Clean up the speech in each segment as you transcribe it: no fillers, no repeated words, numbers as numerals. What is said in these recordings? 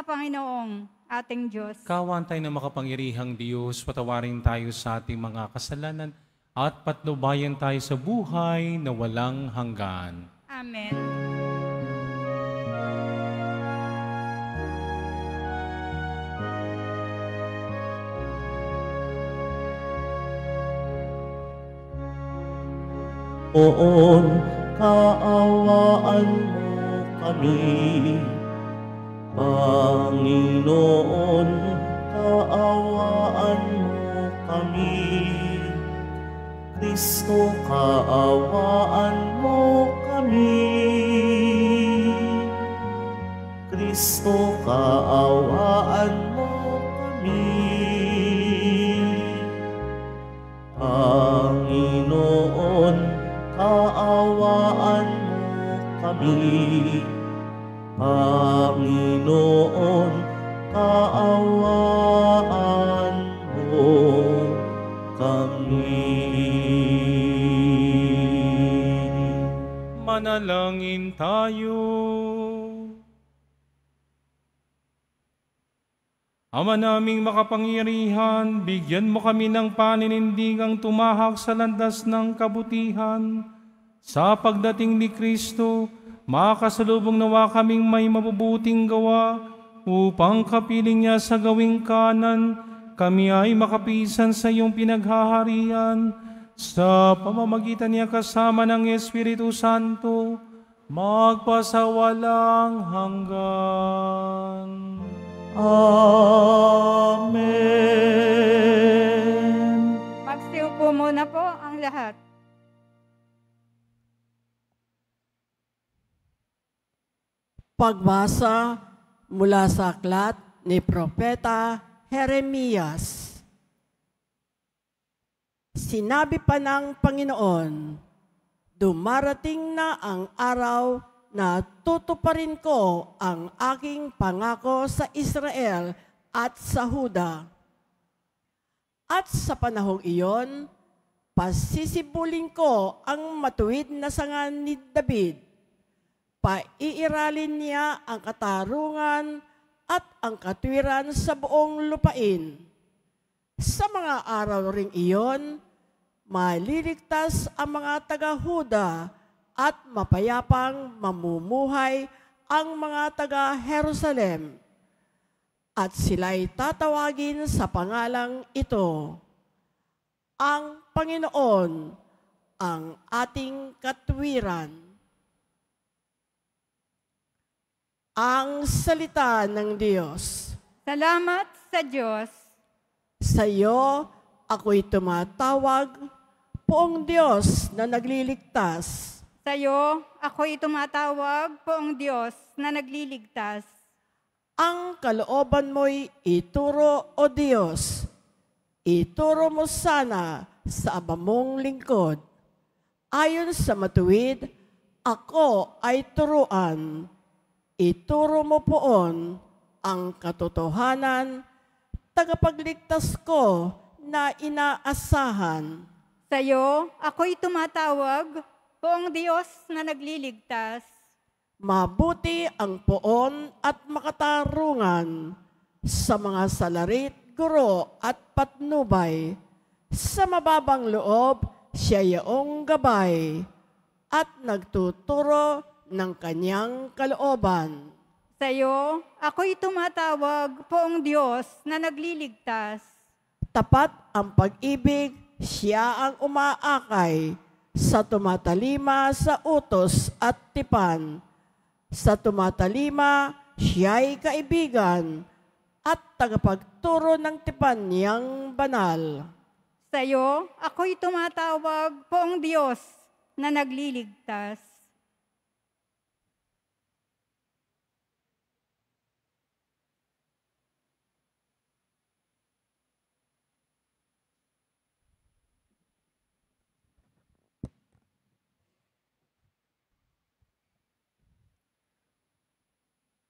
sa Panginoong ating Diyos. Kawan tayo na makapangyarihang Diyos, patawarin tayo sa ating mga kasalanan at patnubayan tayo sa buhay na walang hanggan. Amen. Poon, kaawaan mo kami. Panginoon, kaawaan mo kami. Kristo, kaawaan mo kami. Kristo, kaawaan mo kami. Panginoon, kaawaan mo kami. Panginoon, kaawaan mo kami. Manalangin tayo. Ama naming makapangyarihan, bigyan mo kami ng paninindigang tumahak sa landas ng kabutihan. Sa pagdating ni Kristo, makasalubong nawa kaming may mabubuting gawa, upang kapiling niya sa gawing kanan, kami ay makapisan sa iyong pinaghaharian. Sa pamamagitan niya kasama ng Espiritu Santo, magpasawalang hanggan. Amen. Magsiupo muna po ang lahat. Pagbasa mula sa aklat ni Propeta Jeremias. Sinabi pa ng Panginoon, dumarating na ang araw na tutuparin ko ang aking pangako sa Israel at sa Huda. At sa panahong iyon, pasisibulin ko ang matuwid na sanga ni David. Paiiralin niya ang katarungan at ang katwiran sa buong lupain. Sa mga araw ring iyon, maliligtas ang mga taga-Huda at mapayapang mamumuhay ang mga taga-Jerusalem. At sila'y tatawagin sa pangalang ito, ang Panginoon, ang ating katwiran. Ang salita ng Diyos. Salamat sa Diyos. Sa iyo ako'y tumatawag, Poong Diyos na nagliligtas. Sa iyo, ako'y tumatawag, Poong Diyos na nagliligtas. Ang kalooban mo'y ituro, O Diyos. Ituro mo sana sa aba mong lingkod. Ayon sa matuwid, ako ay turuan. Ituro mo poon ang katotohanan, tagapagligtas ko na inaasahan. Sa iyo, ako'y tumatawag, Poong Diyos na nagliligtas. Mabuti ang poon at makatarungan sa mga salarit, guro at patnubay. Sa mababang loob, siya yaong gabay at nagtuturo ng kanyang kalooban. Sa iyo, ako'y tumatawag, Poong Diyos na nagliligtas. Tapat ang pag-ibig, siya ang umaakay sa tumatalima sa utos at tipan. Sa tumatalima, siya'y kaibigan at tagapagturo ng tipan niyang banal. Sa iyo, ako'y tumatawag, Poong Diyos na nagliligtas.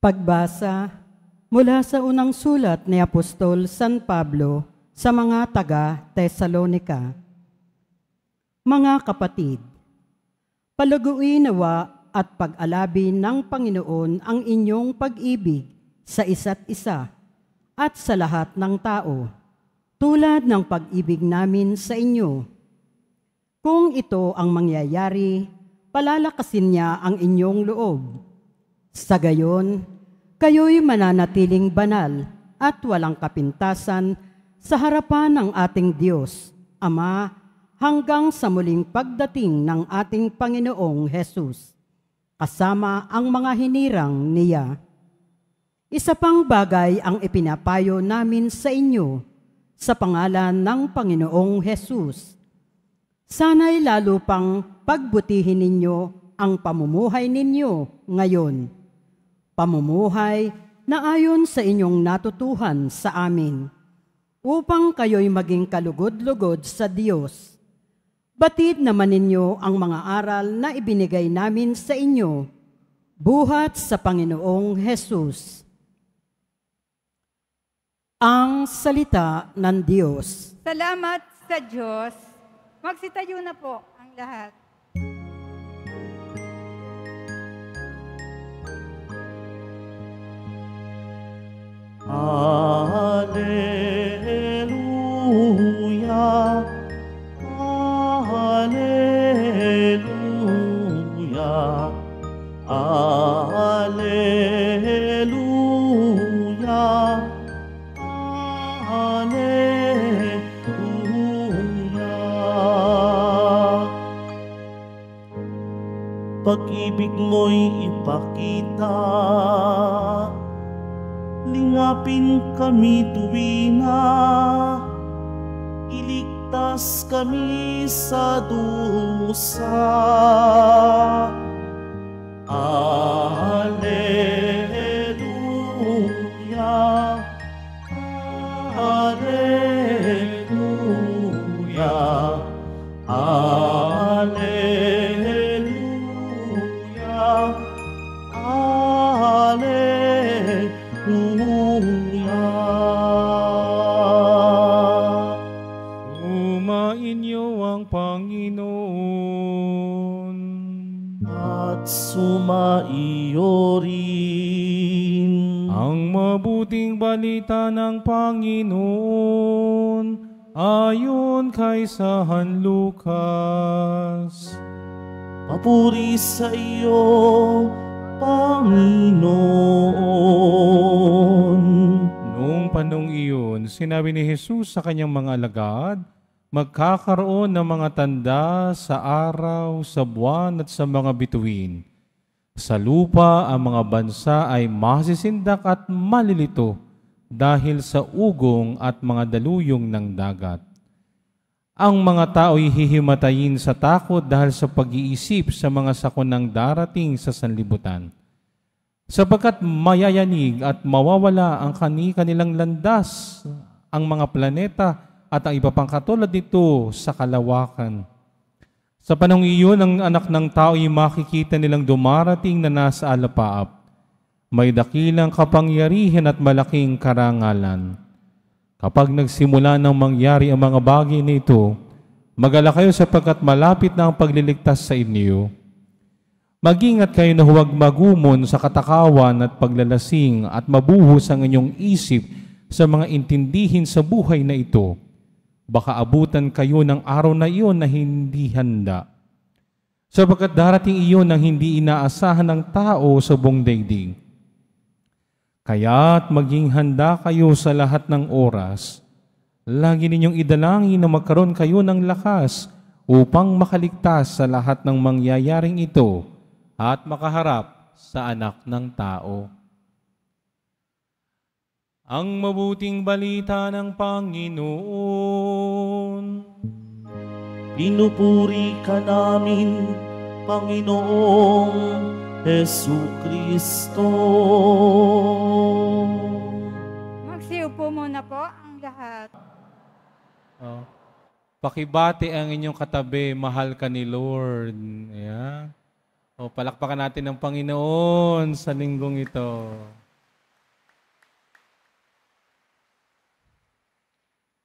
Pagbasa mula sa unang sulat ni Apostol San Pablo sa mga taga-Tesalonika. Mga kapatid, paluguin nawa at pag-alabin ng Panginoon ang inyong pag-ibig sa isa't isa at sa lahat ng tao, tulad ng pag-ibig namin sa inyo. Kung ito ang mangyayari, palalakasin niya ang inyong loob. Sa gayon, kayo'y mananatiling banal at walang kapintasan sa harapan ng ating Diyos, Ama, hanggang sa muling pagdating ng ating Panginoong Hesus, kasama ang mga hinirang niya. Isa pang bagay ang ipinapayo namin sa inyo sa pangalan ng Panginoong Hesus. Sana'y lalo pang pagbutihin ninyo ang pamumuhay ninyo ngayon. Pamumuhay na ayon sa inyong natutuhan sa amin, upang kayo'y maging kalugod-lugod sa Diyos. Batid naman ninyo ang mga aral na ibinigay namin sa inyo, buhat sa Panginoong Hesus. Ang salita ng Diyos. Salamat sa Diyos. Magsitayo na po ang lahat. Alleluia, Alleluia, Alleluia, Alleluia. Pag-ibig mo'y ipakita, lingapin kami tuwina, iligtas kami sa dusa. Alleluia, Alleluia, Alleluia, Alleluia. Sumainyo ang Panginoon. At sumaiyo rin. Ang mabuting balita ng Panginoon ayon kay San Lucas. Papuri sa iyo, Panginoon. Noong panahong iyon, sinabi ni Jesus sa kanyang mga alagad, magkakaroon ng mga tanda sa araw, sa buwan at sa mga bituin. Sa lupa, ang mga bansa ay masisindak at malilito dahil sa ugong at mga daluyong ng dagat. Ang mga tao'y hihimatayin sa takot dahil sa pag-iisip sa mga sakunang darating sa sanlibutan, sapagkat mayayanig at mawawala ang kanilang landas, ang mga planeta at ang iba pang katulad nito sa kalawakan. Sa panahong iyon, ang anak ng tao ay makikita nilang dumarating na nasa alapaap. May dakilang kapangyarihan at malaking karangalan. Kapag nagsimula nang mangyari ang mga bagay nito, mag-alala kayo sapagkat malapit na ang pagliligtas sa inyo. Mag-ingat kayo na huwag magumon sa katakawan at paglalasing at mabuhos ang inyong isip sa mga intindihin sa buhay na ito. Baka abutan kayo ng araw na iyon na hindi handa. Sapagkat darating iyon ng hindi inaasahan ng tao sa buong daigdig. Kaya't maging handa kayo sa lahat ng oras. Lagi ninyong idalangin na magkaroon kayo ng lakas upang makaligtas sa lahat ng mangyayaring ito at makaharap sa anak ng tao. Ang mabuting balita ng Panginoon. Pinupuri ka namin, Panginoong Jesucristo. Magsiupo muna po ang lahat. Pakibati ang inyong katabi, mahal ka ni Lord. Ayan. Palakpakan natin ang Panginoon sa linggong ito.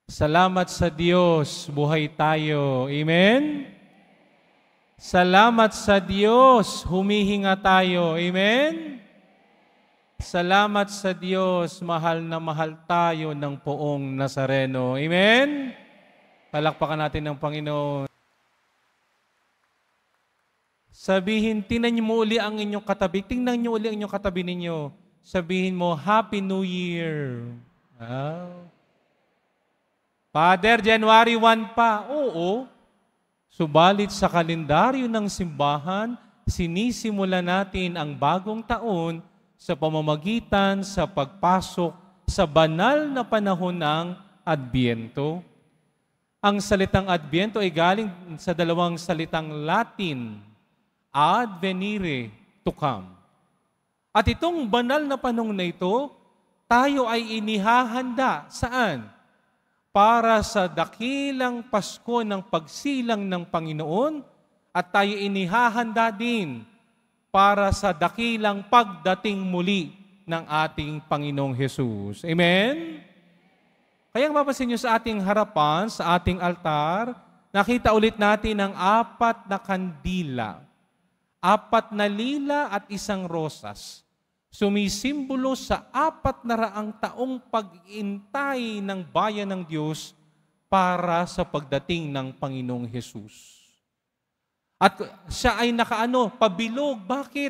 Salamat sa Diyos, buhay tayo. Amen? Salamat sa Diyos, humihinga tayo. Amen? Salamat sa Diyos, mahal na mahal tayo ng poong Nazareno. Amen? Palakpakan natin ng Panginoon. Sabihin, tingnan niyo mo uli ang inyong katabi. Tingnan niyo uli ang inyong katabi ninyo. Sabihin mo, Happy New Year. Wow. Father, January 1 pa. Oo. Subalit sa kalendaryo ng simbahan, sinisimula natin ang bagong taon sa pamamagitan sa pagpasok sa banal na panahon ng Adbyento. Ang salitang Adbyento ay galing sa dalawang salitang Latin, ad venire, to come. At itong banal na panahon na ito, tayo ay inihahanda saan? Para sa dakilang Pasko ng pagsilang ng Panginoon at tayo inihahanda din para sa dakilang pagdating muli ng ating Panginoong Hesus. Amen? Kaya mapapansin nyo sa ating harapan, sa ating altar, nakita ulit natin ang 4 na kandila, 4 na lila at 1 rosas. Sumisimbolo sa 400 taong pag-iintay ng bayan ng Diyos para sa pagdating ng Panginoong Hesus. At siya ay pabilog. Bakit?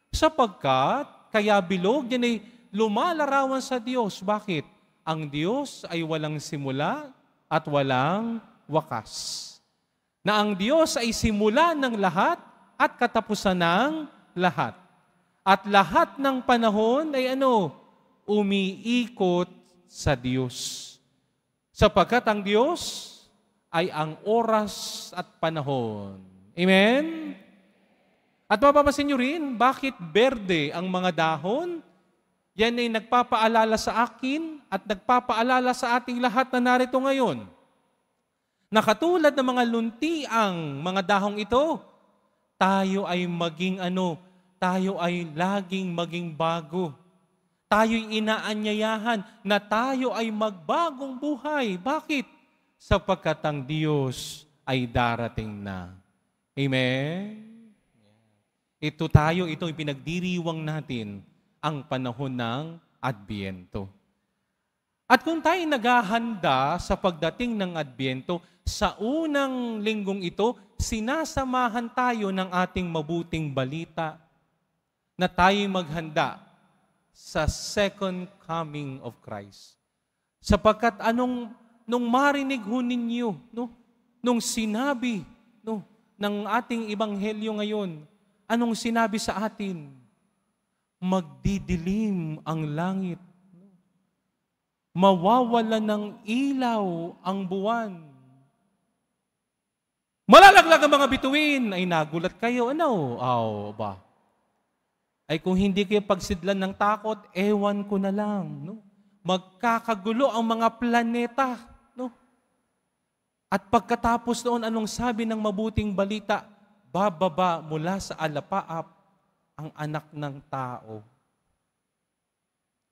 Sapagkat, kaya bilog, yan ay lumalarawan sa Diyos. Bakit? Ang Diyos ay walang simula at walang wakas. Na ang Diyos ay simula ng lahat at katapusan ng lahat. At lahat ng panahon ay umiikot sa Diyos. Sapagkat ang Diyos ay ang oras at panahon. Amen? At mapapansin nyo rin, bakit berde ang mga dahon? Yan ay nagpapaalala sa akin at nagpapaalala sa ating lahat na narito ngayon. Na katulad ng mga luntiang mga dahong ito, tayo ay maging tayo ay laging maging bago. Tayo'y inaanyayahan na tayo ay magbagong buhay. Bakit? Sapagkat ang Diyos ay darating na. Amen? Ito yung pinagdiriwang natin ang panahon ng Adbyento. At kung tayo naghahanda sa pagdating ng Adbyento, sa unang linggong ito, sinasamahan tayo ng ating mabuting balita na tayo'y maghanda sa second coming of Christ. Sapagkat nung marinig ho ninyo, nung sinabi ng ating ebanghelyo ngayon, anong sinabi sa atin? Magdidilim ang langit. Mawawala ng ilaw ang buwan. Malalaglag ang mga bituin. Ay nagulat kayo. Ba? Ay kung hindi kayo pagsidlan ng takot, ewan ko na lang. Magkakagulo ang mga planeta. At pagkatapos noon, anong sabi ng mabuting balita? Bababa mula sa alapaap ang anak ng tao.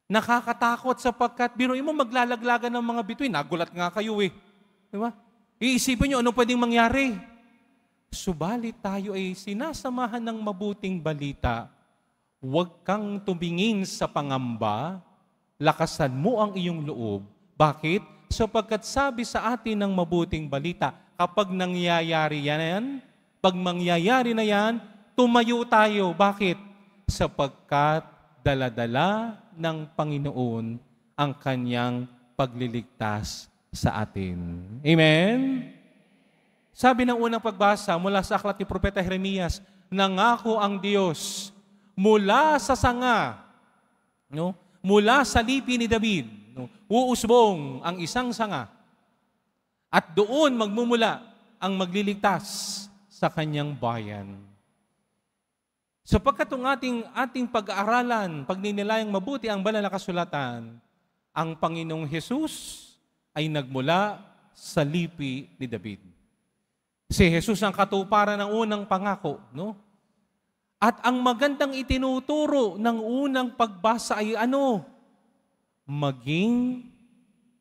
Nakakatakot sapagkat, biruin mo maglalaglagan ng mga bituin. Nagulat nga kayo Diba? Iisipin nyo, ano pwedeng mangyari? Subalit tayo ay sinasamahan ng mabuting balita. Huwag kang tumingin sa pangamba, lakasan mo ang iyong loob. Bakit? Sapagkat sabi sa atin ng mabuting balita, kapag nangyayari yan, pag mangyayari na yan, tumayo tayo. Bakit? Sapagkat dala-dala ng Panginoon ang kanyang pagliligtas sa atin. Amen? Sabi ng unang pagbasa mula sa aklat ni Propeta Jeremias, nangako ang Diyos mula sa sanga, mula sa lipi ni David, uusbong ang isang sanga at doon magmumula ang magliligtas sa kanyang bayan. Sapagkat ang ating pag-aaralan, pagninilayang mabuti ang banal na kasulatan, ang Panginoong Hesus ay nagmula sa lipi ni David. Si Jesus ang katuparan ng unang pangako, At ang magandang itinuturo ng unang pagbasa ay maging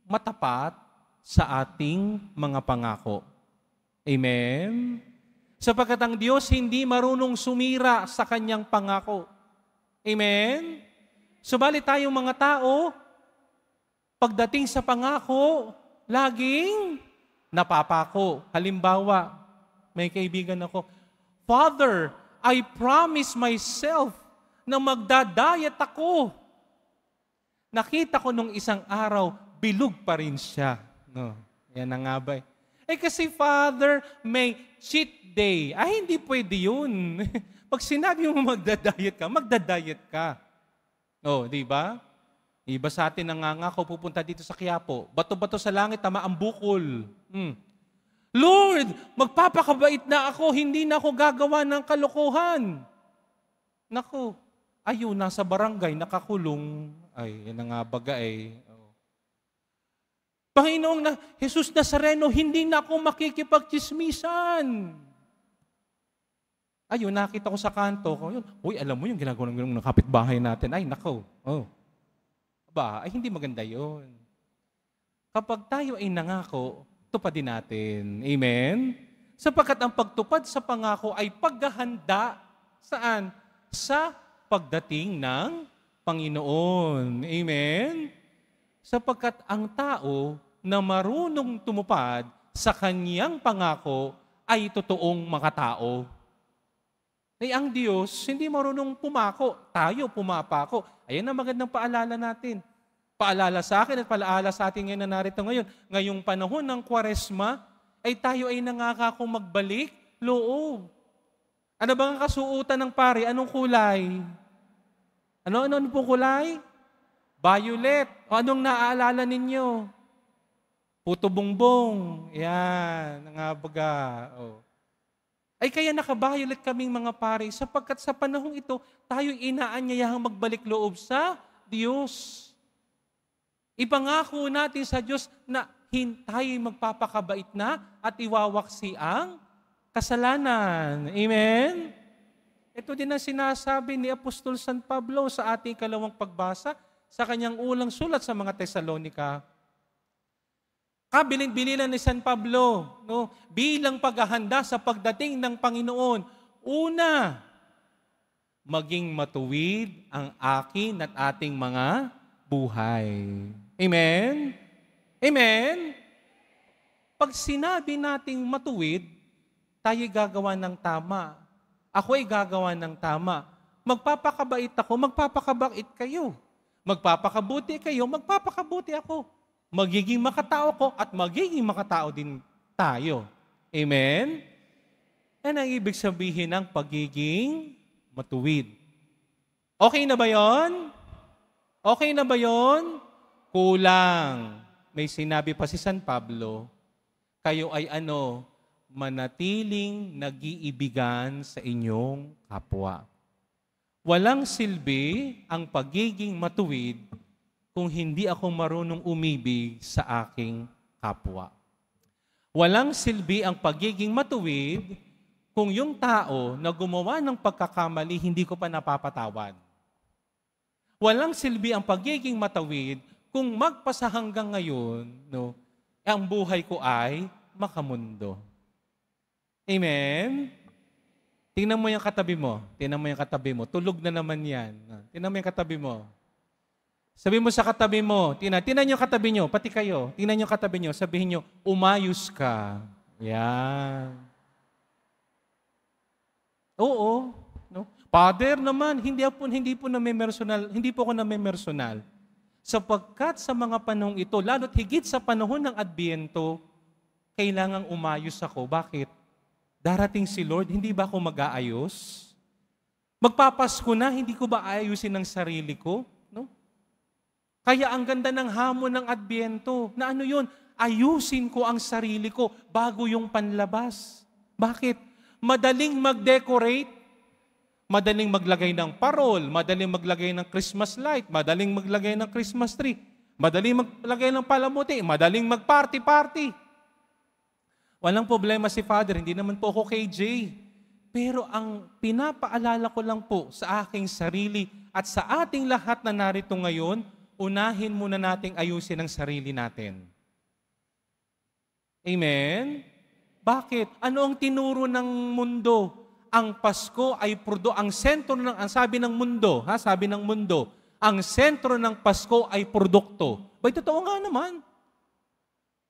matapat sa ating mga pangako. Amen? Sapagkat ang Diyos hindi marunong sumira sa kanyang pangako. Amen? Subalit tayong mga tao, pagdating sa pangako, laging napapako. Halimbawa, may kaibigan ako, Father, I promise myself na magdadayat ako. Nakita ko nung isang araw, bilog pa rin siya. No, yan ang nga ba. Kasi Father, may cheat day. Ay, hindi pwede yun. Pag sinabi mo magdadayat ka. Oh, di ba? Iba sa atin nangangako, pupunta dito sa Quiapo. Bato-bato sa langit, tama ang bukol. Lord, magpapakabait na ako, hindi na ako gagawa ng kalokohan. Naku, ayun, nasa barangay, nakakulong. Ay, yan ang nga baga eh. Panginoong na, Jesus Nazareno, hindi na ako makikipagchismisan. Ayun, nakita ko sa kanto. Uy, alam mo yung ginagawa ng kapitbahay natin. Ay, nako. Oh. Ay, hindi maganda yun. Kapag tayo ay nangako, tupadin natin. Amen? Sapagkat ang pagtupad sa pangako ay paghahanda saan? Sa pagdating ng Panginoon. Amen? Sapagkat ang tao na marunong tumupad sa kanyang pangako ay totoong makatao. Ang Diyos, hindi marunong pumako. Tayo pumapako. Ayan ang magandang paalala natin. Paalala sa akin at paalala sa atin ngayon na narito ngayon. Ngayong panahon ng Kwaresma, ay tayo ay nangakakong magbalik loob. Ano ba ang kasuutan ng pare? Anong kulay? Ano po kulay? Violet. O anong naaalala ninyo? Puto bongbong. Yan. Nangabaga. Oh. Ay kaya naka-violet kaming mga pare sapagkat sa panahong ito, tayo inaanyayahang magbalik loob sa Diyos. Ipangako natin sa Diyos na tayo magpapakabait na at iwawaksi ang kasalanan. Amen? Ito din ang sinasabi ni Apostol San Pablo sa ating ikalawang pagbasa sa kanyang ulang sulat sa mga Tesalonika. Kabilin-bilinan ni San Pablo, no, bilang paghahanda sa pagdating ng Panginoon. Una, maging matuwid ang akin at ating mga buhay. Amen? Amen? Pag sinabi nating matuwid, tayo gagawa ng tama. Ako ay gagawa ng tama. Magpapakabait ako, magpapakabait kayo. Magpapakabuti kayo, magpapakabuti ako. Magiging makatao ko at magiging makatao din tayo. Amen? Yan ang ibig sabihin ng pagiging matuwid. Okay na ba yon? Okay na ba yon? Kulang. May sinabi pa si San Pablo, kayo ay manatiling nag-iibigan sa inyong kapwa. Walang silbi ang pagiging matuwid kung hindi ako marunong umibig sa aking kapwa. Walang silbi ang pagiging matuwid kung yung tao na gumawa ng pagkakamali hindi ko pa napapatawad. Walang silbi ang pagiging matawid kung magpasa hanggang ngayon, no, ang buhay ko ay makamundo. Amen? Tingnan mo yung katabi mo. Tingnan mo yung katabi mo. Tulog na naman yan. Tingnan mo yung katabi mo. Sabi mo sa katabi mo, tingnan nyo katabi nyo, pati kayo, tingnan nyo katabi nyo, sabihin nyo, umayos ka. Yan. Oo. No? Father naman, hindi po ako namemersonal. Sapagkat sa mga panahong ito, lalo't higit sa panahon ng Adbyento, kailangang umayos ako. Bakit? Darating si Lord, hindi ba ako mag-aayos? Magpapasko na, hindi ko ba ayusin ang sarili ko? No? Kaya ang ganda ng hamon ng Adbyento, na ayusin ko ang sarili ko bago yung panlabas. Bakit? Madaling mag-decorate, madaling maglagay ng parol, madaling maglagay ng Christmas light, madaling maglagay ng Christmas tree, madaling maglagay ng palamuti, madaling mag-party-party. Walang problema si Father, hindi naman po ako KJ. Pero ang pinapaalala ko lang po sa aking sarili at sa ating lahat na narito ngayon, unahin muna nating ayusin ang sarili natin. Amen? Bakit? Ano ang tinuro ng mundo? Ang Pasko ay ang sentro ng, ang sabi ng mundo, sabi ng mundo, Ang sentro ng Pasko ay produkto. Bay, totoo nga naman.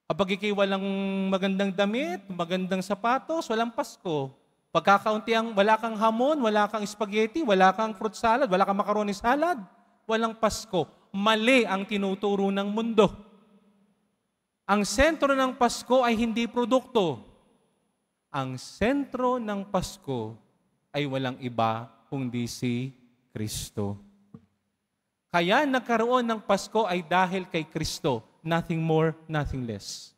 Kapag ikay walang magandang damit, magandang sapatos, walang Pasko. Pagkakaunti wala kang hamon, wala kang spaghetti, wala kang fruit salad, wala kang macaroni salad, walang Pasko. Mali ang tinuturo ng mundo. Ang sentro ng Pasko ay hindi produkto. Ang sentro ng Pasko ay walang iba kundi si Kristo. Kaya nagkaroon ng Pasko ay dahil kay Kristo. Nothing more, nothing less.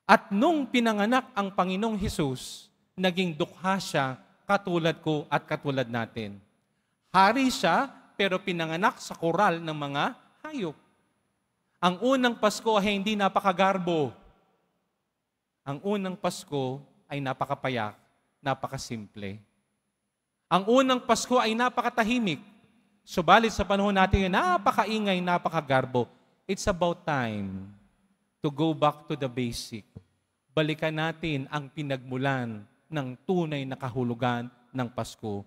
At nung pinanganak ang Panginoong Hesus, naging dukha siya katulad ko at katulad natin. Hari siya, pero pinanganak sa koral ng mga hayop. Ang unang Pasko ay hindi napakagarbo. Ang unang Pasko ay napakapayak, napakasimple. Ang unang Pasko ay napakatahimik. Subalit sa panahon natin, napakaingay, napakagarbo. It's about time to go back to the basic. Balikan natin ang pinagmulan ng tunay na kahulugan ng Pasko.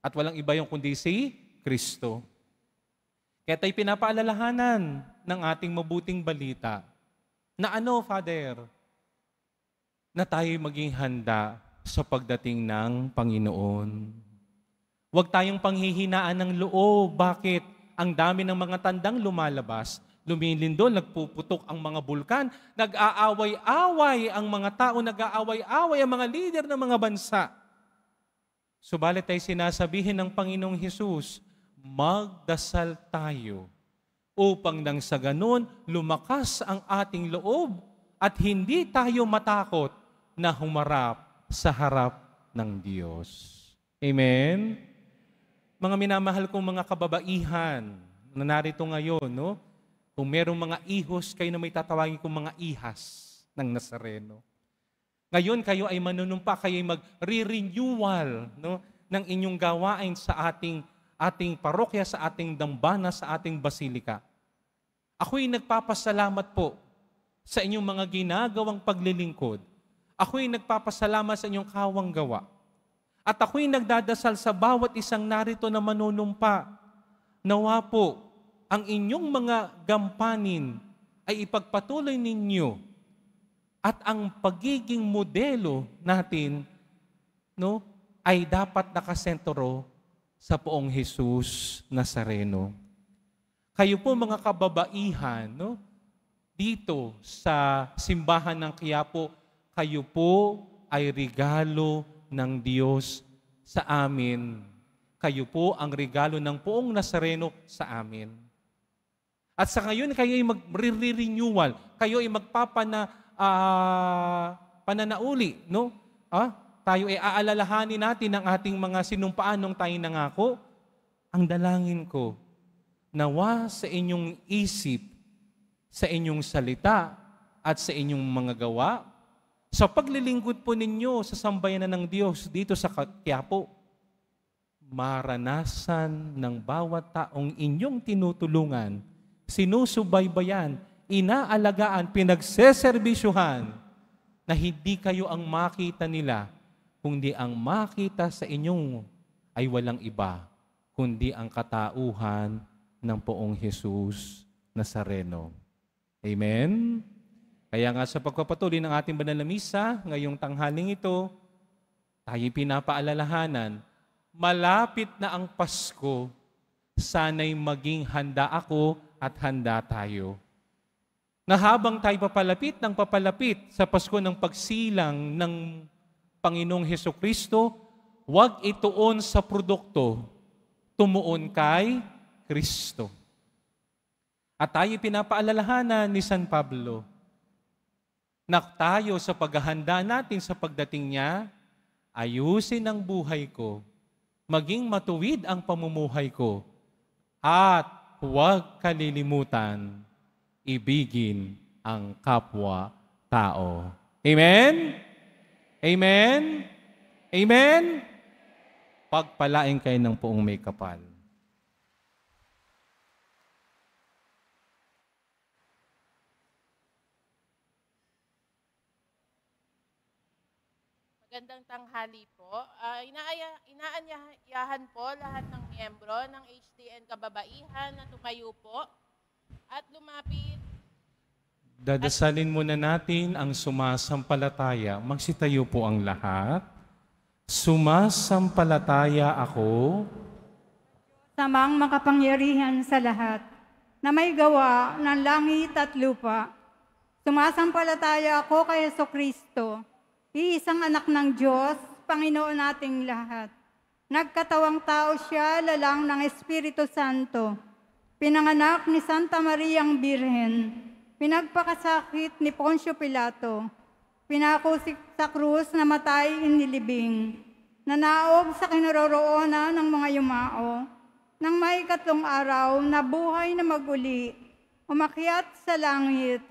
At walang iba yung kundi si Kristo. Kaya tayo pinapaalalahanan ng ating mabuting balita na Father? Na tayo maging handa sa pagdating ng Panginoon. Huwag tayong panghihinaan ng loob. Bakit? Ang dami ng mga tandang lumalabas, lumilindol, nagpuputok ang mga bulkan, nag-aaway-away ang mga tao, nag-aaway-away ang mga lider ng mga bansa. Subalit ay sinasabihin ng Panginoong Hesus, magdasal tayo upang nang sa ganun, lumakas ang ating loob at hindi tayo matakot na humarap sa harap ng Diyos. Amen? Mga minamahal kong mga kababaihan na narito ngayon, no? Kung merong mga ihos, kayo na may tatawagin kong mga ihas ng Nazareno. Ngayon, kayo ay manunumpa, kayo ay mag-re-renewal, no, ng inyong gawain sa ating parokya, sa ating dambana, sa ating basilika. Ako'y nagpapasalamat po sa inyong mga ginagawang paglilingkod. Ako'y nagpapasalamat sa inyong kawang gawa. At ako'y nagdadasal sa bawat isang narito na manunumpa. Nawa po, ang inyong mga gampanin ay ipagpatuloy ninyo at ang pagiging modelo natin, no, ay dapat nakasentro sa poong Jesus Nazareno. Kayo po mga kababaihan, no, dito sa simbahan ng Quiapo, kayo po ay regalo ng Diyos sa amin. Kayo po ang regalo ng poong Nazareno sa amin. At sa ngayon, kayo ay mag-renewal. Kayo ay pananauli, no? Tayo ay aalalahanin natin ang ating mga sinumpaan nung tayo nangako. Ang dalangin ko, nawa sa inyong isip, sa inyong salita, at sa inyong mga gawa, sa paglilingkod po ninyo sa sambayanan ng Diyos dito sa Quiapo, maranasan ng bawat taong inyong tinutulungan, sinusubaybayan, inaalagaan, pinagseserbisyuhan, na hindi kayo ang makita nila, kundi ang makita sa inyong ay walang iba, kundi ang katauhan ng poong Jesus Nazareno. Amen? Kaya nga sa pagpapatuloy ng ating banal na misa, ngayong tanghaling ito, tayo pinapaalalahanan, malapit na ang Pasko, sana'y maging handa ako at handa tayo. Na habang tayo papalapit sa Pasko ng pagsilang ng Panginoong Hesukristo, huwag ituon sa produkto, tumuon kay Kristo. At tayo pinapaalalahanan ni San Pablo, na tayo sa paghahanda natin sa pagdating niya, ayusin ang buhay ko, maging matuwid ang pamumuhay ko, at huwag kalilimutan, ibigin ang kapwa-tao. Amen? Amen? Amen? Pagpalain kayo ng poong may kapal. Magandang tanghali po. Inaanyayahan po lahat ng miyembro ng HTN Kababaihan na tumayo po at lumapit. Dadasalin muna natin ang sumasampalataya. Magsitayo po ang lahat. Sumasampalataya ako Samang makapangyarihan sa lahat, na may gawa ng langit at lupa. Sumasampalataya ako kay Jesucristo, iisang anak ng Diyos, Panginoon nating lahat. Nagkatawang tao siya, lalang ng Espiritu Santo. Pinanganak ni Santa Mariang Birhen. Pinagpakasakit ni Poncio Pilato. Pinakusik sa krus na matay inilibing. Nanaog sa kinaroroonan ng mga yumao. Nang may 3 araw, nabuhay na maguli, umakyat sa langit,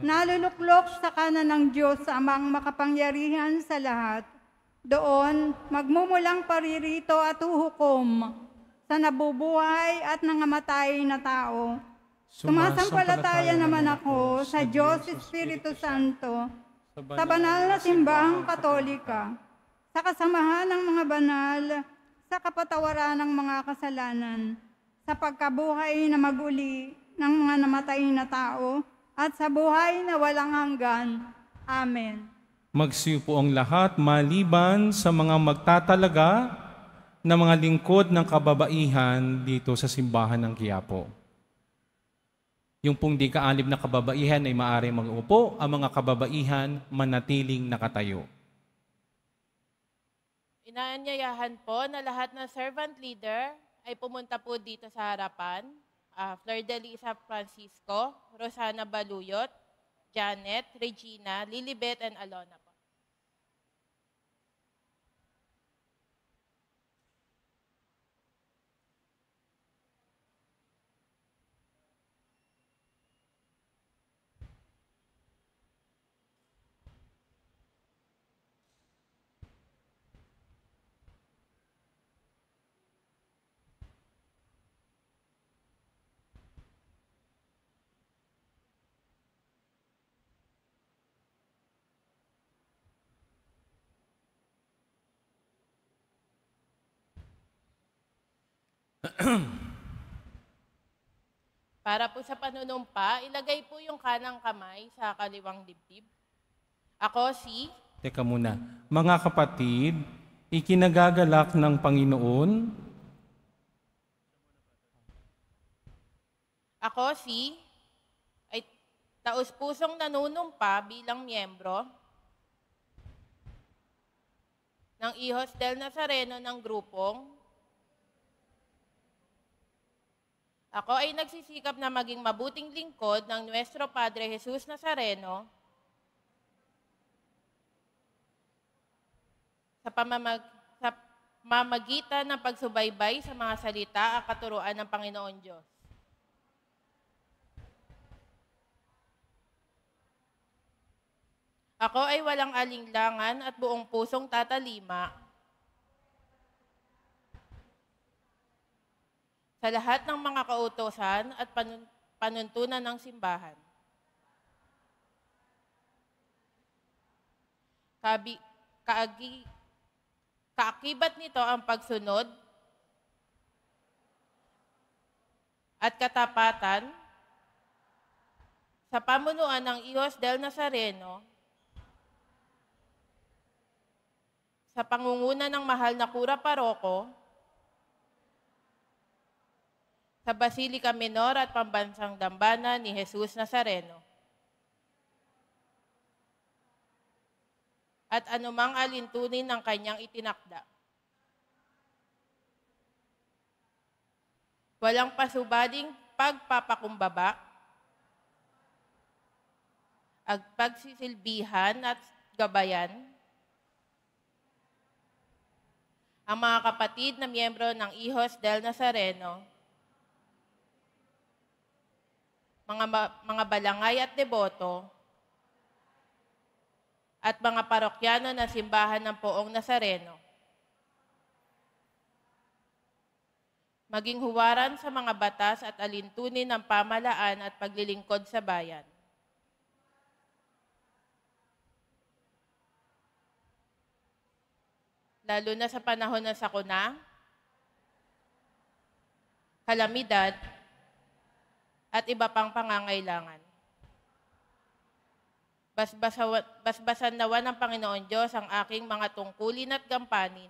naluluklok sa kanan ng Diyos Amang makapangyarihan sa lahat. Doon, magmumulang paririto at uhukom sa nabubuhay at nangamatay na tao. Sumasampalataya naman ako sa Diyos Espiritu Santo, sa banal na simbahang katolika, sa kasamahan ng mga banal, sa kapatawaran ng mga kasalanan, sa pagkabuhay na maguli ng mga namatay na tao, at sa buhay na walang hanggan. Amen. Magsiyo po ang lahat maliban sa mga magtatalaga na mga lingkod ng kababaihan dito sa simbahan ng Quiapo. Yung pong di kaalib na kababaihan ay maaari mag-upo, ang mga kababaihan manatiling nakatayo. Inaanyayahan po na lahat ng servant leader ay pumunta po dito sa harapan. Flor de Lisa Francisco, Rosana Baluyot, Janet, Regina, Lilibet, and Alona po. Para po sa panunumpa, ilagay po yung kanang kamay sa kaliwang dibdib. Ako si... Teka muna. Mga kapatid, ikinagagalak ng Panginoon. Ako si... ay taus-pusong nanunumpa bilang miyembro ng Hijos del Nazareno ng grupong ako ay nagsisikap na maging mabuting lingkod ng Nuestro Padre Jesus Nazareno sa pamamagitan ng pagsubaybay sa mga salita at katuruan ng Panginoon Diyos. Ako ay walang alinlangan at buong pusong tatalima sa lahat ng mga kautosan at panuntunan ng simbahan. Kaakibat nito ang pagsunod at katapatan sa pamunuan ng Hijos del Nazareno sa pangunguna ng mahal na Kura Paroko sa Basilica Menor at Pambansang Dambana ni Jesus Nazareno. At anumang alintunin ng kanyang itinakda. Walang pasubading pagpapakumbaba, at pagsisilbihan at gabayan ang mga kapatid na miyembro ng Hijos del Nazareno, mga balangay at deboto, at mga parokyano na simbahan ng Poong Nazareno. Maging huwaran sa mga batas at alintunin ng pamalaan at paglilingkod sa bayan. Lalo na sa panahon ng sakuna, kalamidad, at iba pang pangangailangan. Basbasan nawa ng Panginoon Diyos ang aking mga tungkulin at gampanin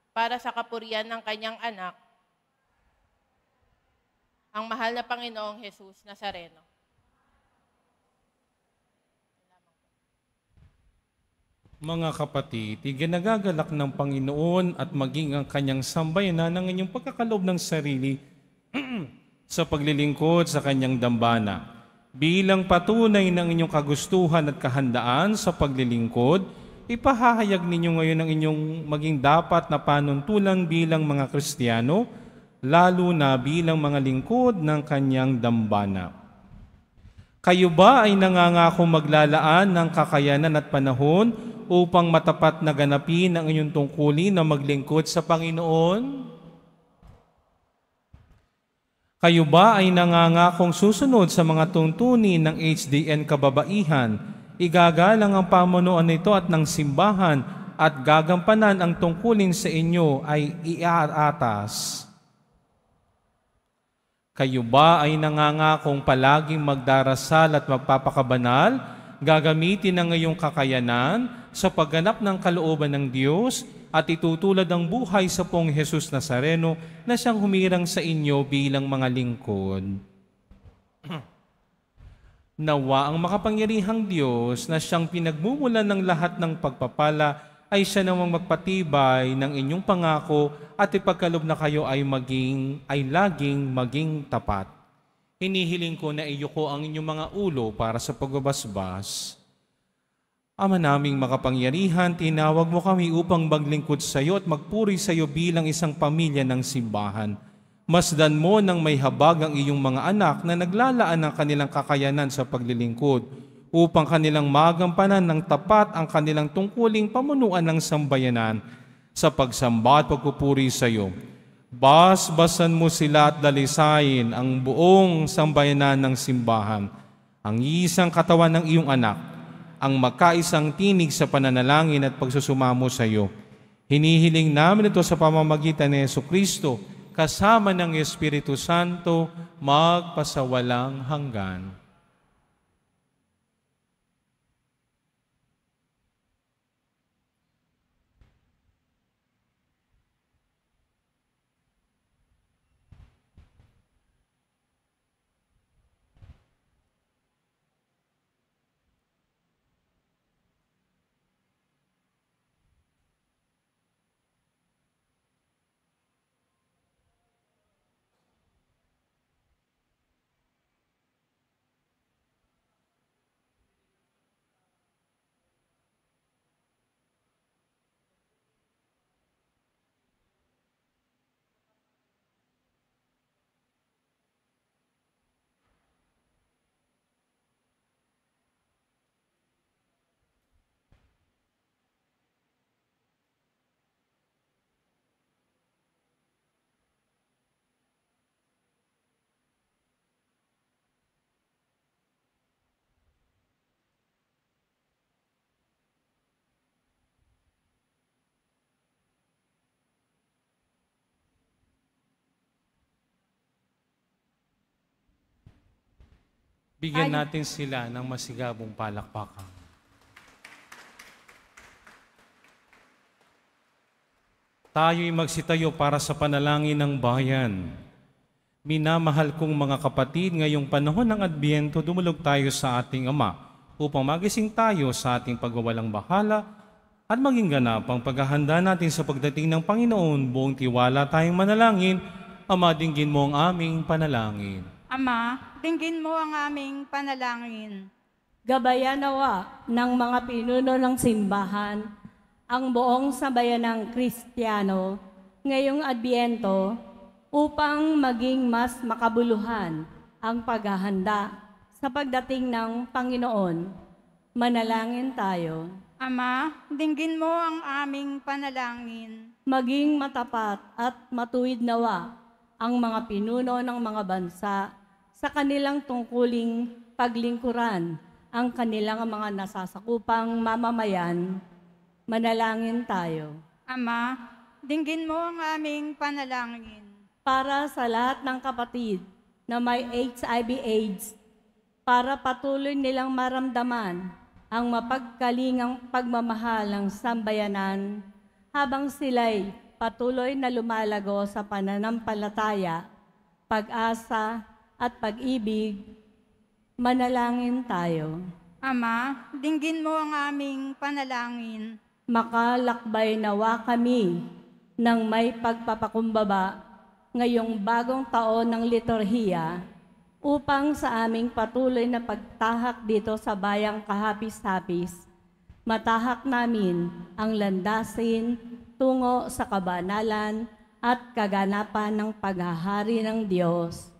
para sa kapurian ng kanyang anak, ang mahal na Panginoong Jesus Nazareno. Mga kapatid, iginagagalak ng Panginoon at maging ang kanyang sambayanan ng inyong pagkakaloob ng sarili sa paglilingkod sa kanyang dambana. Bilang patunay ng inyong kagustuhan at kahandaan sa paglilingkod, ipahahayag ninyo ngayon ang inyong maging dapat na panuntulan bilang mga Kristiyano, lalo na bilang mga lingkod ng kanyang dambana. Kayo ba ay nangangako maglalaan ng kakayanan at panahon upang matapat na ganapin ang inyong tungkulin na maglingkod sa Panginoon? Kayo ba ay nangangakong susunod sa mga tuntunin ng HDN Kababaihan, igagalang ang pamunuan nito at ng simbahan at gagampanan ang tungkulin sa inyo ay iaatas? Kayo ba ay nangangakong palaging magdarasal at magpapakabanal, gagamitin ang iyong kakayanan sa pagganap ng kalooban ng Diyos at itutulad ang buhay sa Poong Jesus Nazareno na siyang humirang sa inyo bilang mga lingkod? Nawa ang makapangyarihang Diyos na siyang pinagmumulan ng lahat ng pagpapala ay siya namang magpatibay ng inyong pangako at ipagkalob na kayo ay laging maging tapat. Hinihiling ko na iyuko ang inyong mga ulo para sa pagbabasbas. Ama naming makapangyarihan, tinawag mo kami upang maglingkod sa iyo at magpuri sa iyo bilang isang pamilya ng simbahan. Masdan mo ng may habag ang iyong mga anak na naglalaan ng kanilang kakayanan sa paglilingkod upang kanilang magampanan ng tapat ang kanilang tungkuling pamunuan ng sambayanan sa pagsamba at pagpupuri sa iyo. Basbasan mo sila at dalisayin ang buong sambayanan ng simbahan, ang isang katawan ng iyong anak, ang magkaisang tinig sa pananalangin at pagsusumamo sa iyo. Hinihiling namin ito sa pamamagitan ni Jesucristo, kasama ng Espiritu Santo, magpasawalang hanggan. Bigyan natin sila ng masigabong palakpakan. Tayo'y magsitayo para sa panalangin ng bayan. Minamahal kong mga kapatid, ngayong panahon ng Adbyento, dumulog tayo sa ating Ama upang magising tayo sa ating pagwawalang bahala at maging ganap ang paghahanda natin sa pagdating ng Panginoon. Buong tiwala tayong manalangin. Ama, dinggin mo ang aming panalangin. Ama, dinggin mo ang aming panalangin. Gabayan nawa ng mga pinuno ng simbahan ang buong sambayan ng Kristiyano ngayong Adbyento upang maging mas makabuluhan ang paghahanda sa pagdating ng Panginoon. Manalangin tayo. Ama, dinggin mo ang aming panalangin. Maging matapat at matuwid nawa ang mga pinuno ng mga bansa sa kanilang tungkuling paglingkuran ang kanilang mga nasasakupang mamamayan. Manalangin tayo. Ama, dinggin mo ang aming panalangin. Para sa lahat ng kapatid na may HIV/AIDS, para patuloy nilang maramdaman ang mapagkalingang pagmamahal ng sambayanan habang sila'y patuloy na lumalago sa pananampalataya, pag-asa at pag-ibig, manalangin tayo. Ama, dinggin mo ang aming panalangin. Makalakbay nawa kami ng may pagpapakumbaba ngayong bagong taon ng liturhiya upang sa aming patuloy na pagtahak dito sa bayang kahapis-hapis, matahak namin ang landasin tungo sa kabanalan at kaganapan ng paghahari ng Diyos.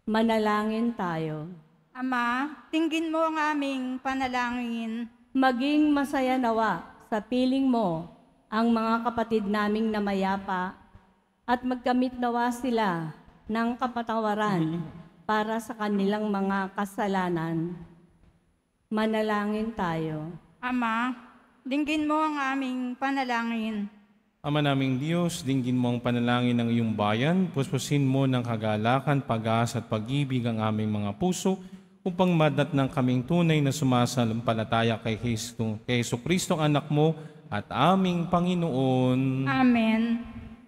Manalangin tayo. Ama, dinggin mo ang aming panalangin. Maging masaya nawa sa piling mo ang mga kapatid naming namayapa at magkamit nawa sila ng kapatawaran para sa kanilang mga kasalanan. Manalangin tayo. Ama, dinggin mo ang aming panalangin. Ama naming Diyos, dinggin mo ang panalangin ng iyong bayan, puspusin mo ng kagalakan, pag-asa at pag-ibig ang aming mga puso, upang madatnang kaming tunay na sumasampalataya kay Jesucristo, anak mo at aming Panginoon. Amen.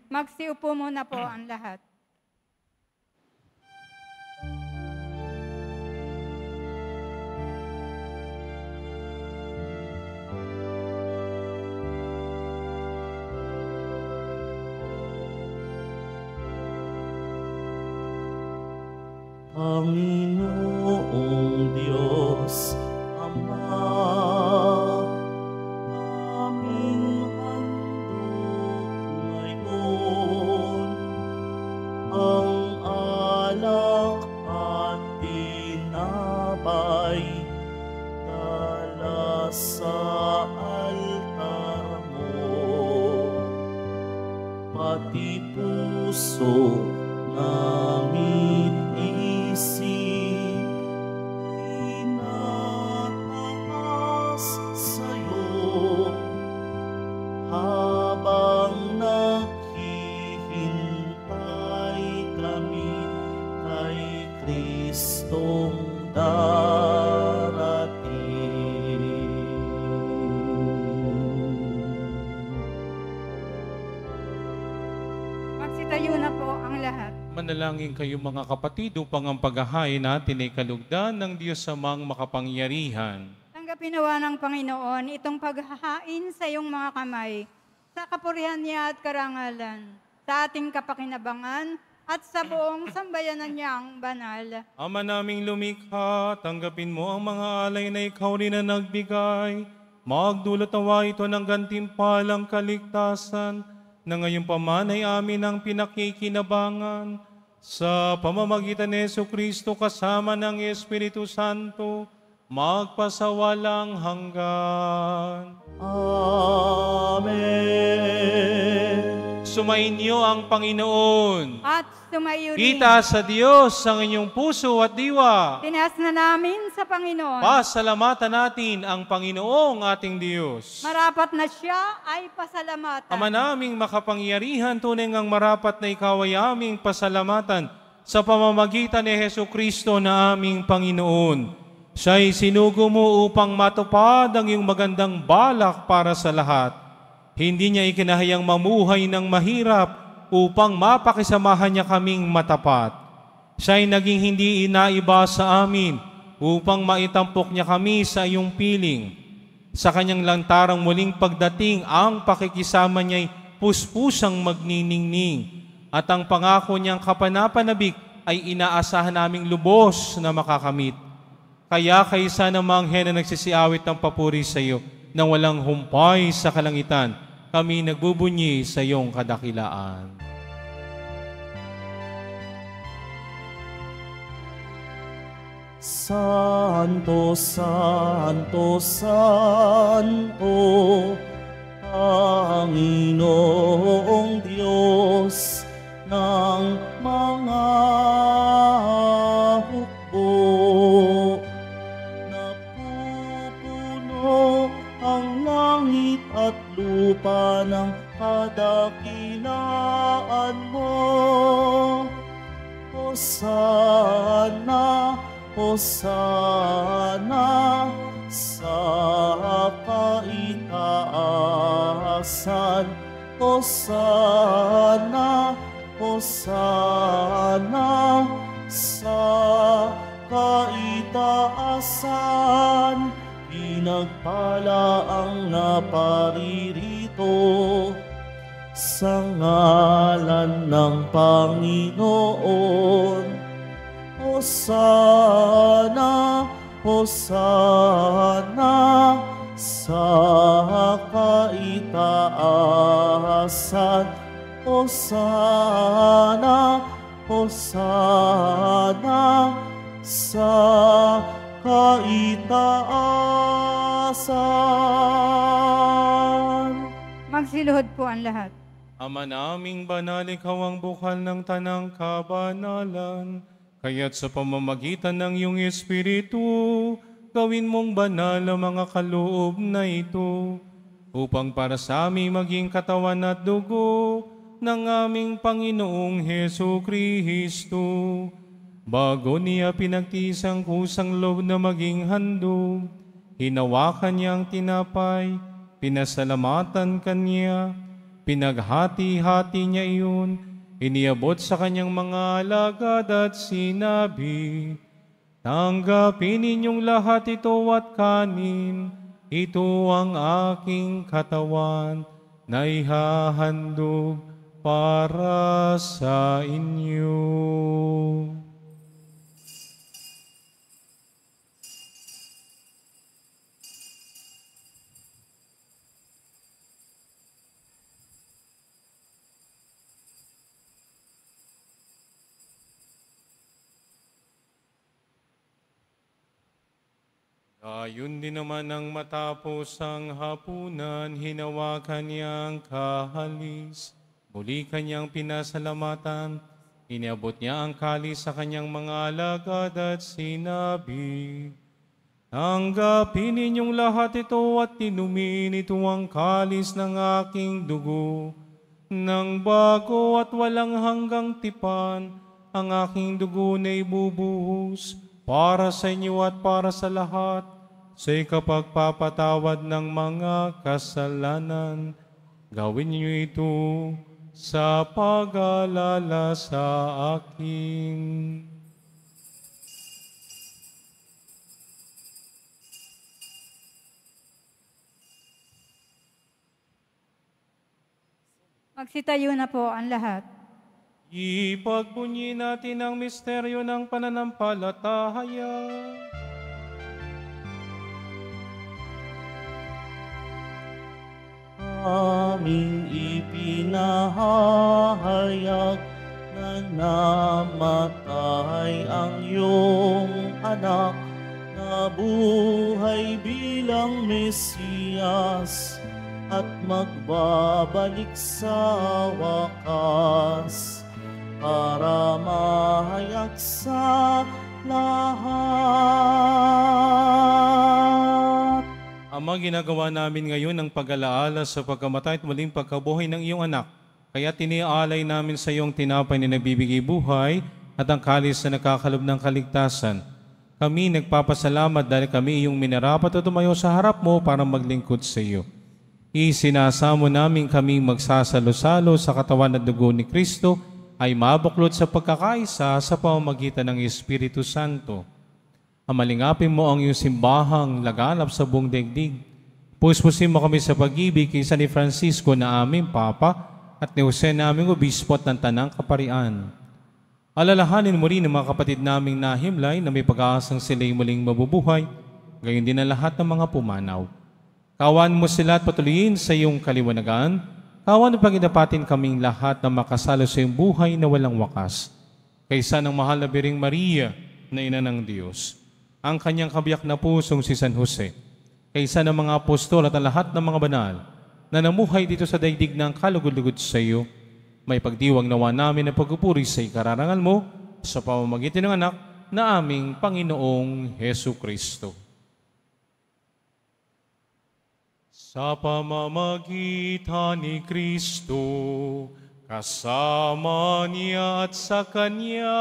Magsiupo muna po ang lahat. Panginoong Diyos, Ama, aming handog ngayon, ang alak at tinapay, dala sa altar mo, pati puso namin isip, tinataas sa'yo, habang naghihintay kami kay Kristong darating. Magsitayo na po ang lahat. Manalangin kayo mga kapatid upang ang paghahain natin ay kalugdan ng Diyos Amang makapangyarihan. Tanggapin nawa ng Panginoon itong paghahain sa iyong mga kamay, sa kapurihan niya at karangalan, sa ating kapakinabangan at sa buong sambayanan niyang banal. Ama naming lumikha, tanggapin mo ang mga alay na ikaw rin na nagbigay. Magdulot nawa ito ng gantimpalang kaligtasan, na ngayon pa man ay amin ang pinakikinabangan sa pamamagitan ni Jesucristo kasama ng Espiritu Santo, magpasawalang hanggan. Amen. Sumainyo ang Panginoon. At sumayo rin. Itaas sa Diyos ang inyong puso at diwa. Tinaas na namin sa Panginoon. Pasalamatan natin ang Panginoong ating Diyos. Marapat na siya ay pasalamatan. Ama naming makapangyarihan, tunay ngang marapat na ikaw ay aming pasalamatan sa pamamagitan ni Jesucristo na aming Panginoon. Siya'y sinugo mo upang matupad ang iyong magandang balak para sa lahat. Hindi niya ikinahayang mamuhay ng mahirap upang mapakisamahan niya kaming matapat. Siya'y naging hindi inaiba sa amin upang maitampok niya kami sa iyong piling. Sa kanyang lantarang muling pagdating, ang pakikisama niya'y puspusang magniningning. At ang pangako niyang kapanapanabik ay inaasahan naming lubos na makakamit. Kaya kaysa namang hen na nagsisiawit ng papuri sa iyo, na walang humpay sa kalangitan, kami nagbubunyi sa iyong kadakilaan. Santo, Santo, Santo, Panginoong Diyos ng mga hukbo, napupuno ang langit at lupa ng kadakilaan mo. Hosana, Hosana sa kaitaasan. Hosana, Hosana sa kaitaasan. Pinagpala ang naparirito sa ngalan ng Panginoon. Hosana, Hosana sa kaitaasan. Hosana, Hosana sa kaitaasan. Magsiluhod po ang lahat. Ama naming banal, ikaw ang bukal ng tanang kabanalan. Kaya't sa pamamagitan ng iyong Espiritu, gawin mong banal ang mga kaloob na ito, upang para sa aming maging katawan at dugo ng aming Panginoong Hesu Kristo. Bago niya pinagtiis ang kusang loob na maging handog, hinawakan niya ang tinapay, pinasalamatan kanya, pinaghati-hati niya iyon, iniabot sa kanyang mga alagad at sinabi, "Tanggapin ninyong lahat ito at kanin, ito ang aking katawan na ihahandog para sa inyo." Ayun din naman nang matapos ang hapunan, hinawakan niya ang kahalis. Muli kanyang pinasalamatan, iniabot niya ang kalis sa kanyang mga alagad at sinabi, "Tanggapin ninyong lahat ito at inumin ito ang kalis ng aking dugo, ng bago at walang hanggang tipan, ang aking dugo na ibubuhos para sa inyo at para sa lahat, sa ikapagpapatawad ng mga kasalanan. Gawin niyo ito sa pag-alala sa akin." Magsitayo na po ang lahat. Ipagbunyi natin ang misteryo ng pananampalataya. Aming ipinahayag na namatay ang iyong anak, na buhay bilang Mesiyas at magbabalik sa wakas para mahayag sa lahat. Ama, ginagawa namin ngayon ang pag-alaala sa pagkamatay at muling pagkabuhay ng iyong anak. Kaya tiniaalay namin sa iyong tinapay na nagbibigay buhay at ang kalis na nakakalob ng kaligtasan. Kami nagpapasalamat dahil kami iyong minarapat at tumayo sa harap mo para maglingkod sa iyo. Isinasamo namin kaming magsasalo-salo sa katawan at dugo ni Kristo ay mabuklod sa pagkakaisa sa pamamagitan ng Espiritu Santo. Amalingapin mo ang iyong simbahang laganap sa buong daigdig. Puspusin mo kami sa pag-ibig kay San Francisco na aming Papa at ni Jose na aming Obispo at ng Tanang Kaparian. Alalahanin mo rin ang mga kapatid naming nahimlay na may pag-aasang sila'y muling mabubuhay, gayon din ang lahat ng mga pumanaw. Kawan mo sila at patuloyin sa iyong kaliwanagan. Kawan at paginapatin kaming lahat na makasalo sa iyong buhay na walang wakas. Kaysa ng mahal na Biring Maria na ina ng Diyos, ang kanyang kabiyak na pusong si San Jose, kaysa ng mga apostol at ang lahat ng mga banal na namuhay dito sa daigdig ng kalugod-lugod sa iyo, may pagdiwang nawa namin na pagpupuri sa ikararangal mo sa pamamagitan ng anak na aming Panginoong Hesu Kristo. Sa pamamagitan ni Kristo, kasama niya at sa Kanya,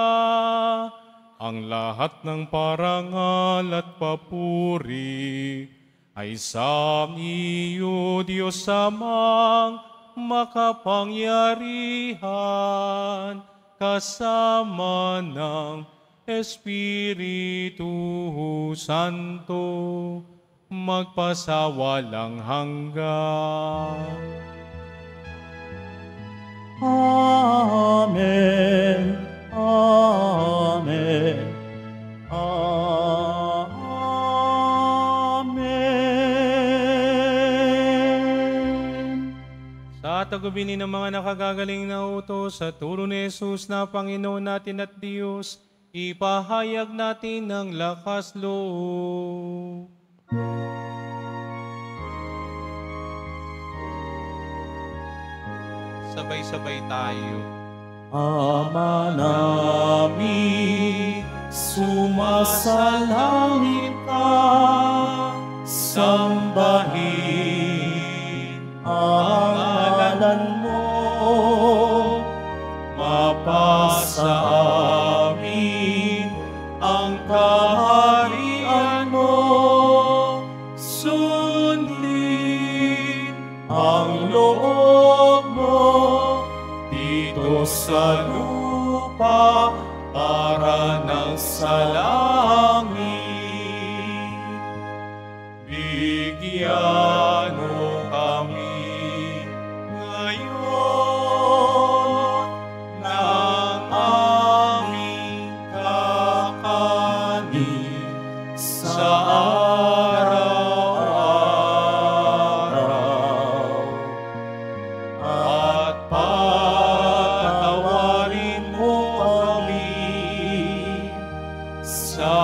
ang lahat ng parangal at papuri ay sa iyo, Diyos amang makapangyarihan, kasama ng Espiritu Santo, magpasawalang hanggan. Amen. Amen. Amen. Sa tagubinin ng mga nakagagaling na utos sa turo ni Jesus na Panginoon natin at Diyos, ipahayag natin ng lakas loob. Sabay-sabay tayo. Ama namin, sumasalangit ka, sambahin ang ngalan mo, mapasa amin ang kaharian mo, sundin ang loob mo dito sa lupa para ng sa langit. Bigyan mo kami ngayon ng aming kakanin sa araw-araw, at patawarin mo kami sa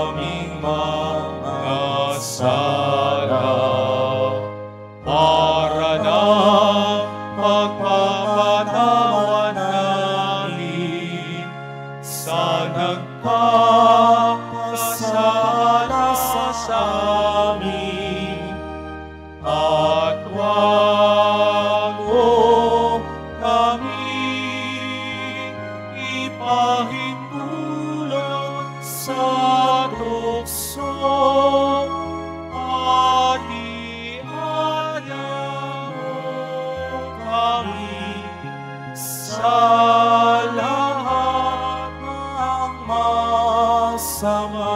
aming mga sala, para na pagpapatawa namin sa nagkakasala sa amin, at wag mo kami ipahintulot sa tukso, at iadya mo kami sa lahat ng masama.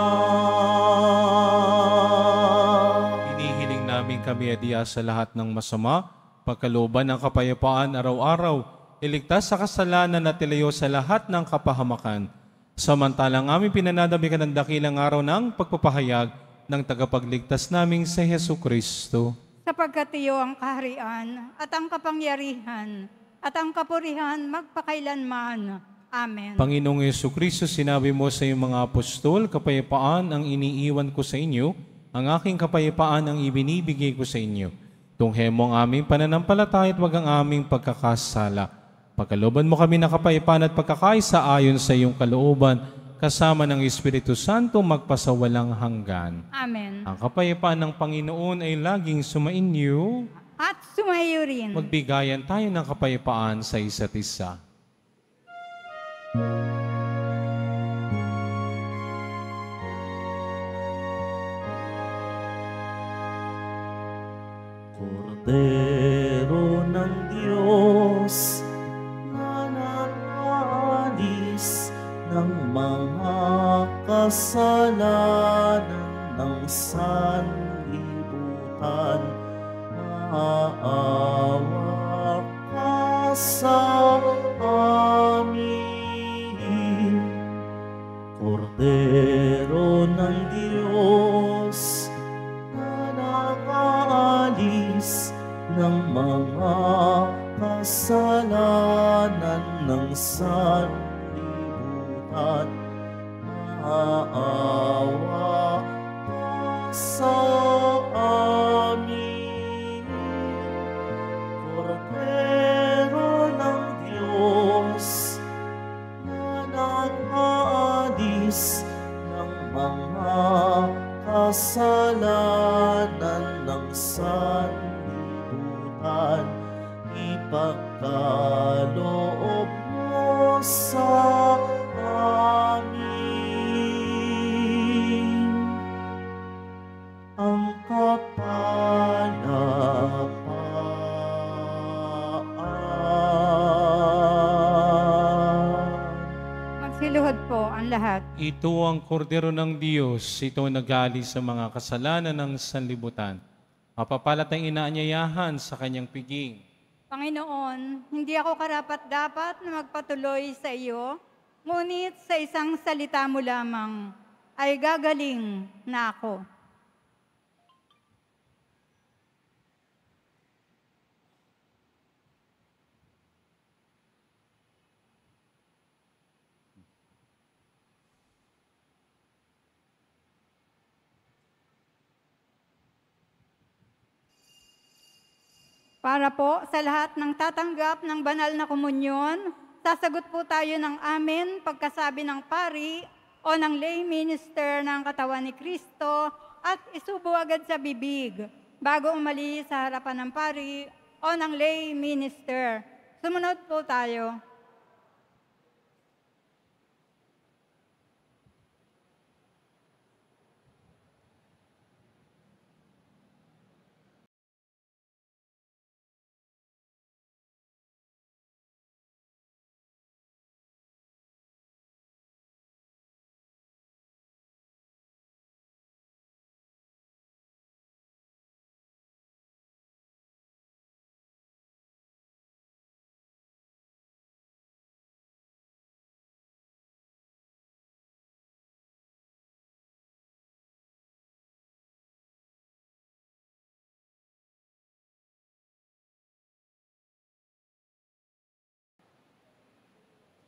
Hinihiling namin kami adiya sa lahat ng masama, pagkalooban ng kapayapaan araw-araw, iligtas sa kasalanan at ilayo sa lahat ng kapahamakan. Samantalang aming pinanadamikan ng dakilang araw ng pagpapahayag ng tagapagligtas naming sa Hesu Kristo. Sapagkat iyo ang kaharian at ang kapangyarihan at ang kapurihan magpakailanman. Amen. Panginoong Hesu Kristo, sinabi mo sa iyong mga apostol, kapayapaan ang iniiwan ko sa inyo, ang aking kapayapaan ang ibinibigay ko sa inyo. Tunghe mo ang aming pananampalataya at wag ang aming pagkakasala. Pagkalooban mo kami ng kapayapaan at pagkakaisa ayon sa iyong kalooban, kasama ng Espiritu Santo magpasawalang hanggan. Amen. Ang kapayapaan ng Panginoon ay laging sumainyo. At sumayo rin. Magbigayan tayo ng kapayapaan sa isa't isa. Kordero ng Diyos na nag-aalis ng mga kasalanan ng sanlibutan, maawa ka sa amin. Kordero ng Diyos na nag-aalis ng mga kasalanan ng sanlibutan, maawa ka sa amin. Kordero ng Diyos na nag-aalis ng mga kasalanan ng magsiluhod po ang lahat. Ito ang kordero ng Diyos, ito ang nag-alis sa mga kasalanan ng sanlibutan. Mapapalat ang inaanyayahan sa kanyang piging. Panginoon, hindi ako karapat-dapat na magpatuloy sa iyo, ngunit sa isang salita mo lamang ay gagaling na ako. Para po sa lahat ng tatanggap ng banal na komunyon, sasagot po tayo ng amen pagkasabi ng pari o ng lay minister ng katawan ni Kristo at isubo agad sa bibig bago umalis sa harapan ng pari o ng lay minister. Sumunod po tayo.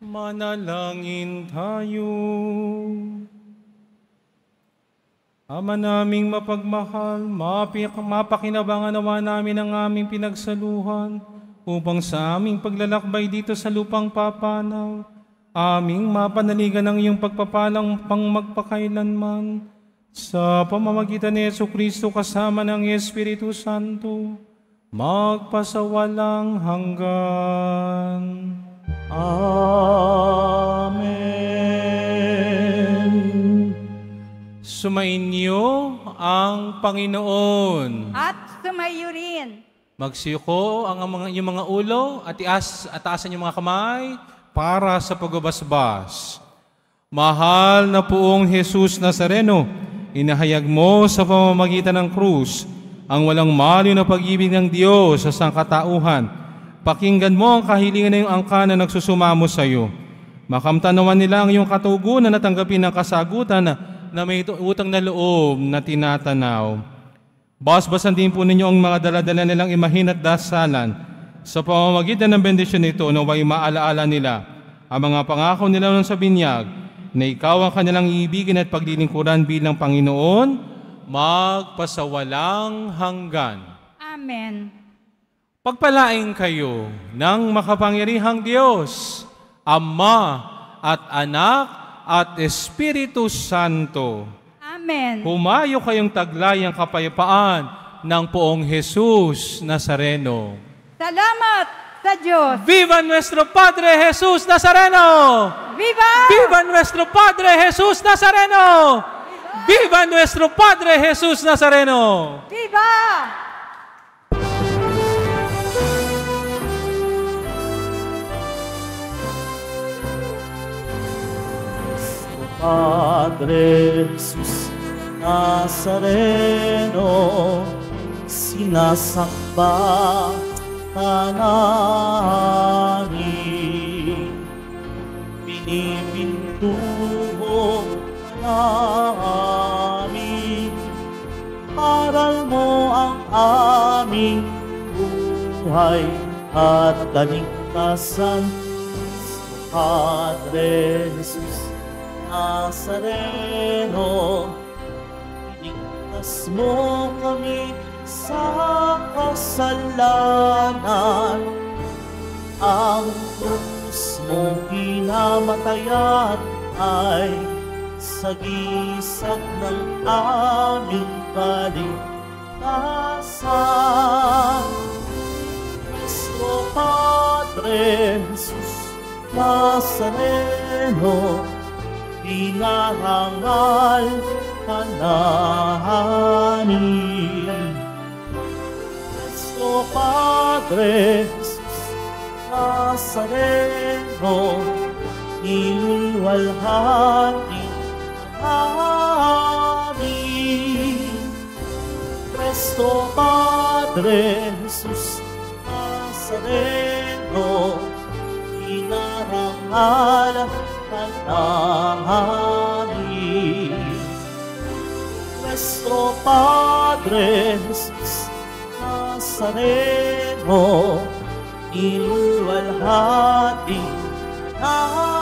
Manalangin tayo. Ama naming mapagmahal, mapakinabangan nawa namin ang aming pinagsaluhan upang sa aming paglalakbay dito sa lupang papanaw, aming mapanaligan ang iyong pagpapalang pang magpakailanman sa pamamagitan ni Jesucristo kasama ng Espiritu Santo, magpasawalang hanggan. Amen. Sumainyo ang Panginoon. At sumayo rin. Magsiyuko ang inyong mga ulo at taasan yung mga kamay para sa pagbabasbas. Mahal na poong Jesus Nazareno, inahayag mo sa pamamagitan ng krus ang walang maliw na pag-ibig ng Diyos sa sangkatauhan. Pakinggan mo ang kahilingan ng iyong angka na nagsusumamo sa iyo. Makamtanawan nila ang iyong katugunan at tanggapin ang kasagutan na may utang na loob na tinatanaw. Basbasan din po ninyo ang mga daladala nilang imahin at dasalan. Sa pamamagitan ng bendisyon nito, naway maalaala nila ang mga pangako nila sa binyag na ikaw ang kanilang iibigin at paglilingkuran bilang Panginoon, magpasawalang hanggan. Amen. Pagpalain kayo ng makapangyarihang Diyos, Ama at Anak at Espiritu Santo. Amen. Humayo kayong taglayang kapayapaan ng poong Jesus Nazareno. Salamat sa Diyos. Viva nuestro Padre Jesus Nazareno! Viva! Viva nuestro Padre Jesus Nazareno! Viva nuestro Padre Jesus Nazareno! Viva! Padre Jesus Nazareno, sinasamba ka namin, pinipintuho ka namin, aral mo ang aming buhay at kaligtasan. Padre Jesus Nazareno, iligtas mo kami sa kasalanan. Ang krus mo pinamatayan ay sagisag ng aming kaligtasan. Kristo Padre Jesus Nazareno, pinarangal ka namin. Kristo Padre Jesus Nazareno, nilulwalhati amin. Nuestro Padre Jesus Nazareno, inarangal ka namin. Nuestro Padre Jesus Nazareno, nilulwalhati namin.